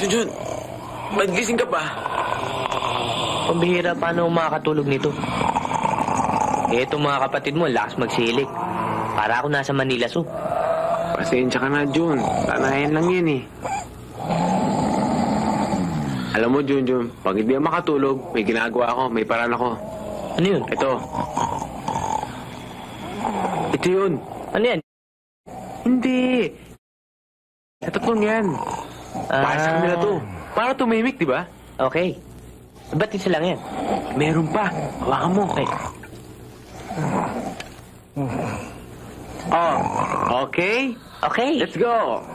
Junjun, ba't gising ka pa? Pambihira, paano makakatulog nito? Eto mga kapatid mo, lakas magsilik. Para ako nasa Manila Zoo. Pasensya ka na, Jun. Tanayan lang yan eh. Alam mo, Junjun, pag hindi ako makatulog, may ginagawa ako, may paraan ako. Ano yun? Ito. Ito yun. Ano yan? Hindi. Ito pong yan. Para sa kanila to. Para tumimik, di ba? Okay. Ba't isa lang yan? Meron pa. Hawakan mo. Okay. Oh, okay? Okay. Let's go.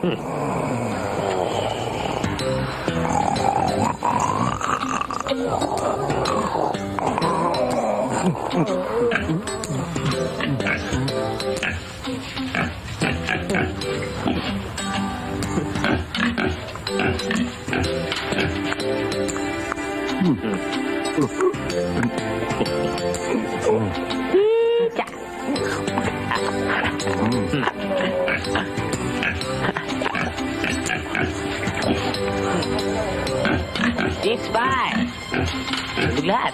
It's fine. Tulog lahat.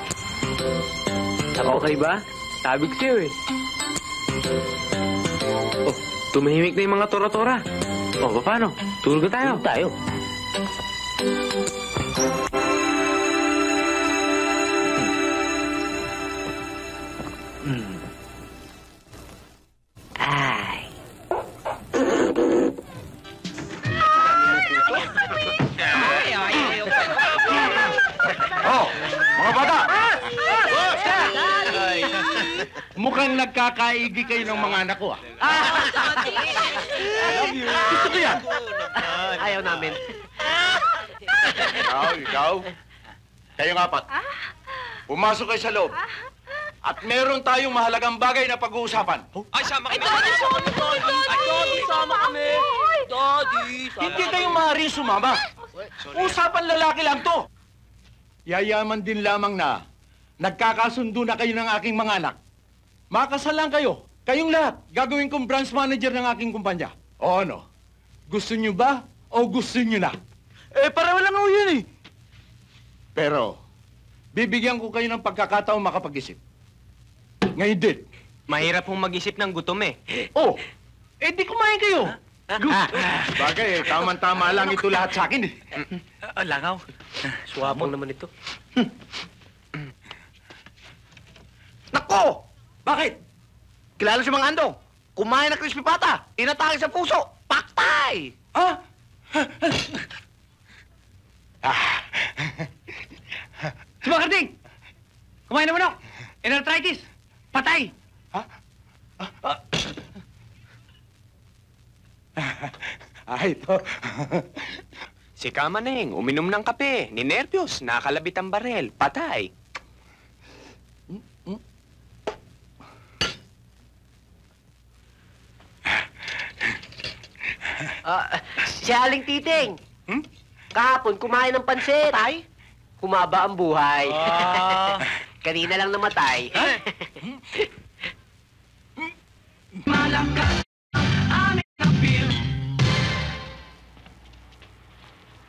Okay ba? Sabi ko sa'yo eh. Oh, tumahimik na yung mga tora-tora. Oh, paano? Tulog na tayo. Tulog tayo. Ay. Oh, mga bata! Mukhang nagkakaigi kayo ng mga anak ko, ah. Gusto ko yan. Ayaw namin. Ikaw. Kayo nga, Pat. Pumasok kayo sa loob. At meron tayong mahalagang bagay na pag-uusapan. Ay, sama kami! Daddy, sama kami! Daddy, Hindi kayo maaaring sumama. Usapan lalaki lang to. Yayaman din lamang na nagkakasundo na kayo ng aking mga anak. Makasal lang kayo. Kayong lahat. Gagawin kong branch manager ng aking kumpanya. O ano? Gusto nyo ba o gusto nyo na? Para walang ako yun eh. Pero, bibigyan ko kayo ng pagkakataong makapag-isip. Ngayon din. Mahirap pong mag-isip ng gutom eh. Oh, di kumain kayo. Bagay, tama-tama lang ito lahat sa akin eh. Langaw. Swapang naman ito. Nako! Bakit? Kilala si Mang Andong. Kumain ng crispy pata. Inatake sa puso. Paktay! Ha? Si Mang Karding! Kumain na manok! Inarthritis! Patay! Ito. Si Kamaneng, uminom ng kape, ninervyos, nakalabit ang barel, patay. Si Aling Titing. Kahapon, kumain ng pansit. Patay? Humaba ang buhay. Kanina lang namatay.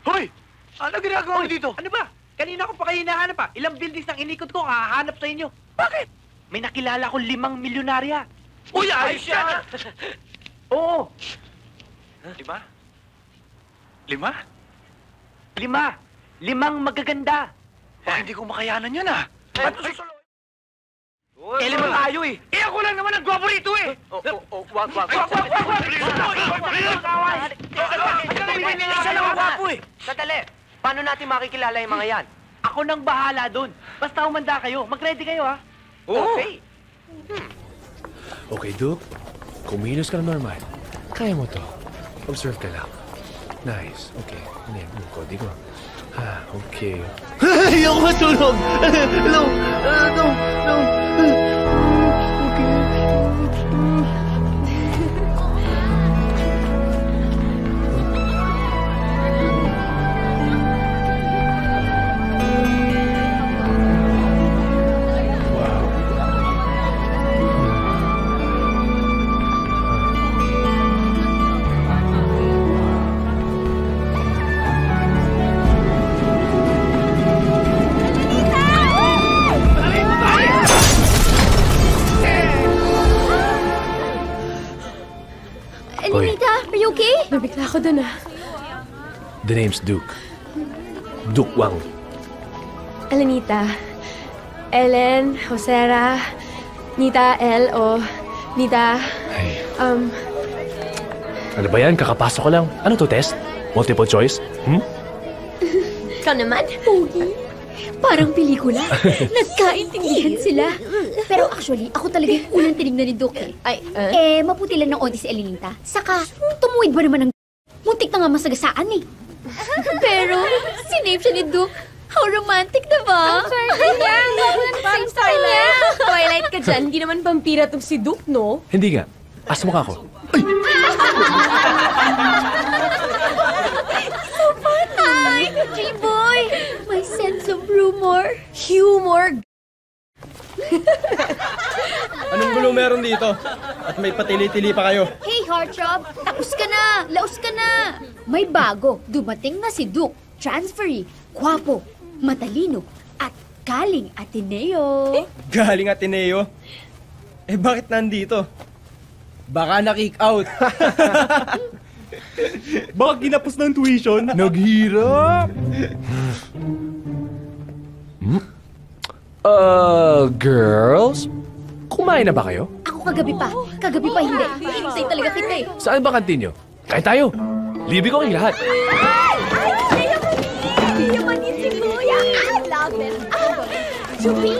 Hoy! Ano ginagawa mo dito? Ano ba? Kanina ko pa kayo hinahanap pa. Ilang buildings ang inikot ko, hahanap sa inyo. Bakit? May nakilala ko 5 milyonarya. Uy, ayos yan! Oo, 5? 5. 5 magaganda. Hindi ko makayanan yan, ah. Ba't mo susuloy? Kailan mo tayo eh. Ako lang naman ang gwapo rito eh. Wag. Isa lang ang gwapo eh. Sadali. Paano natin makikilala yung mga yan? Ako nang bahala doon. Basta umanda kayo. Mag-ready kayo ha. Okay. Okay, Duke. Kumilos ka na normal. Kaya mo to. Observe ka lang. Nice. Okay. Ano yan? Kodi ko. Okay. Ayoko matulog! No! No! Elenita, are you okay? Nabigla ako dun The name's Duke. Duke Wang. Elenita. Ellen, Josera, Nita, El, o Nita. Ay, Um, ano ba yan? Kakapasok ko lang. Ano to, test? Multiple choice? ikaw naman? Pogi. Parang pelikula. Nagkaintindihan sila. Pero actually, ako talaga yung unang tinignan ni Duke eh. Ay, Maputi lang ng onti si Elenita. Saka, tumuwid ba naman ng... Muntik na nga masagasaan eh. Pero, sinave siya ni Duke. How romantic na ba? Ang swerte niya. Parang Twilight ka dyan. Hindi naman vampira tong si Duke, no? Hindi nga. Asa mukha ko? Hi, G-boy! My sense of humor. Humor. Anong gulo meron dito? At may patili-tili pa kayo. Hey, Heartthrob! Tapos ka na! Laos ka na! May bago. Dumating na si Duke. Transferee, gwapo, matalino, at galing Ateneo. Galing Ateneo. Bakit nandito? Baka na-kick out. Baka ginapos ng tuition. Naghirap! Girls? Kumain na ba kayo? Ako kagabi pa. Kagabi pa hindi. Hintay talaga kita eh. Saan ba kantin nyo? Kain tayo. Libre ko kayong lahat. Yaman ni si Kuya. I love it. Jubi!